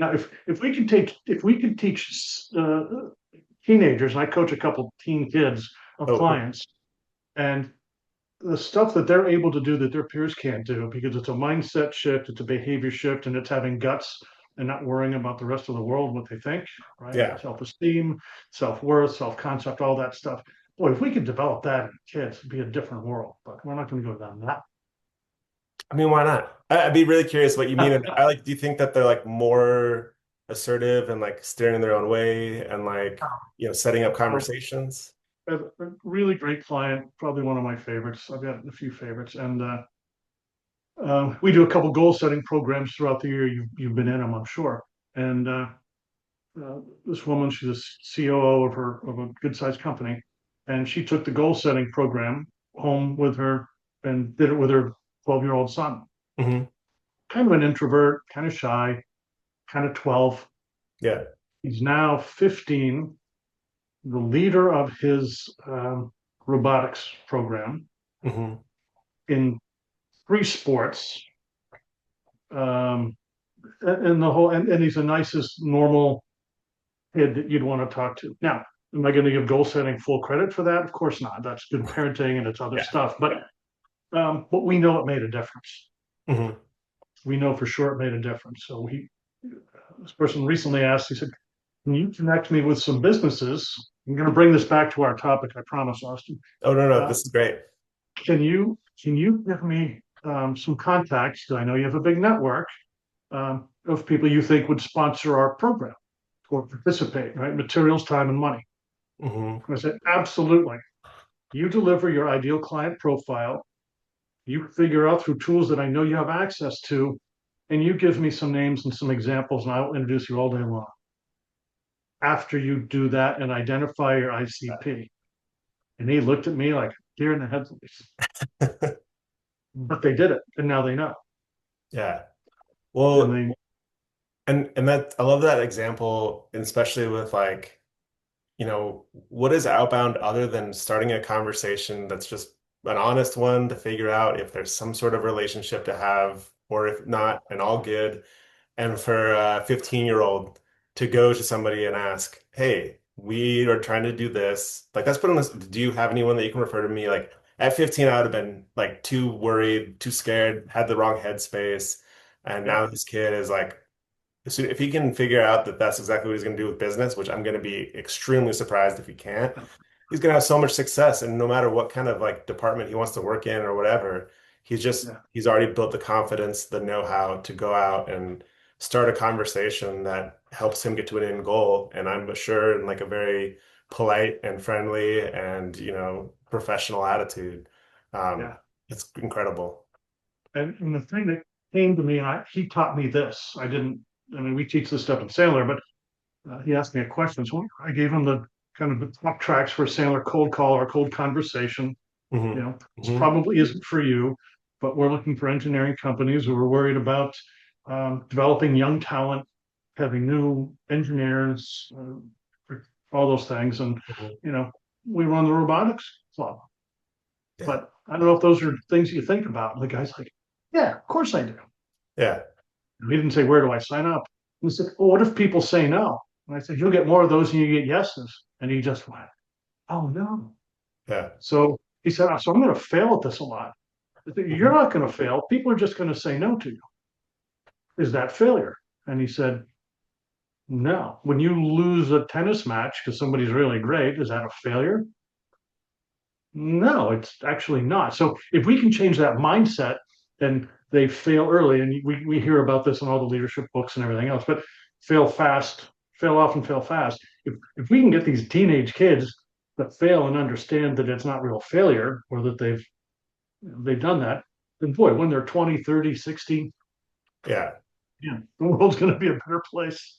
Now, if we could teach teenagers, and I coach a couple teen kids of Oh, cool. clients, and the stuff that they're able to do that their peers can't do because it's a mindset shift, it's a behavior shift, and it's having guts and not worrying about the rest of the world, what they think, right? Yeah. Self-esteem, self-worth, self-concept, all that stuff. Boy, if we could develop that in kids, it'd be a different world. But we're not going to go down that. I mean, why not? I'd be really curious what you mean. And I like, do you think that they're like more assertive and like steering in their own way and like, setting up conversations? A really great client, probably one of my favorites. I've got a few favorites, and we do a couple goal setting programs throughout the year. You've been in them, I'm sure. And this woman, she's a COO of a good sized company, and she took the goal setting program home with her and did it with her 12-year-old son. Hmm. Kind of an introvert, kind of shy, kind of 12. Yeah. He's now 15, the leader of his robotics program Hmm. in three sports. Um, and the whole and he's the nicest normal kid that you'd want to talk to. Now, am I going to give goal setting full credit for that? Of course not. That's good parenting and it's other Yeah. stuff. But we know it made a difference. Hmm. We know for sure it made a difference. So this person recently asked. He said, "Can you connect me with some businesses?" I'm going to bring this back to our topic. I promise, Austin. Oh, no, no, Uh, this is great. can you give me some contacts? Because I know you have a big network of people you think would sponsor our program or participate, right? Materials, time, and money. Hmm. I said, absolutely. You deliver your ideal client profile. You figure out through tools that I know you have access to, and you give me some names and some examples, and I will introduce you all day long. After you do that and identify your ICP. And he looked at me like deer in the headlights. But they did it, and now they know. Yeah. And Well, they, and that I love that example, and especially with like, what is outbound other than starting a conversation that's just an honest one to figure out if there's some sort of relationship to have, or if not, and all good. And for a 15-year-old to go to somebody and ask, hey, we are trying to do this. Like, that's put on this. Do you have anyone that you can refer to me? Like, at 15, I would have been like too worried, too scared, had the wrong headspace. And yeah, now this kid is like, so if he can figure out that that's exactly what he's going to do with business, which I'm going to be extremely surprised if he can't, he's going to have so much success. And no matter what kind of like department he wants to work in or whatever, yeah, he's already built the confidence, the know-how to go out and start a conversation that helps him get to an end goal. And I'm sure in like a very polite and friendly and, professional attitude. Um, yeah. it's incredible. And the thing that came to me, he taught me this. I didn't, I mean, we teach this stuff in Sandler, but he asked me a question. So I gave him the kind of the top tracks for a Sandler cold call or cold conversation. Hmm. This Hmm. probably isn't for you, but we're looking for engineering companies who are worried about developing young talent, having new engineers, all those things. And, Hmm. you know, we run the robotics club. Yeah. But I don't know if those are things you think about. And the guy's like, yeah, of course I do. Yeah. He didn't say, where do I sign up? He said, well, what if people say no? And I said, you'll get more of those than you get yeses. And he just went, oh no. Yeah. So he said, so I'm going to fail at this a lot. I said, you're Mhm. not going to fail. People are just going to say no to you. Is that failure? And he said, no. When you lose a tennis match because somebody's really great, is that a failure? No, it's actually not. So if we can change that mindset, then they fail early. And we hear about this in all the leadership books and everything else, but fail fast, fail often, fail fast. If we can get these teenage kids that fail and understand that it's not real failure or that they've done that, then boy, when they're 20, 30, 60, Yeah. yeah, the world's going to be a better place.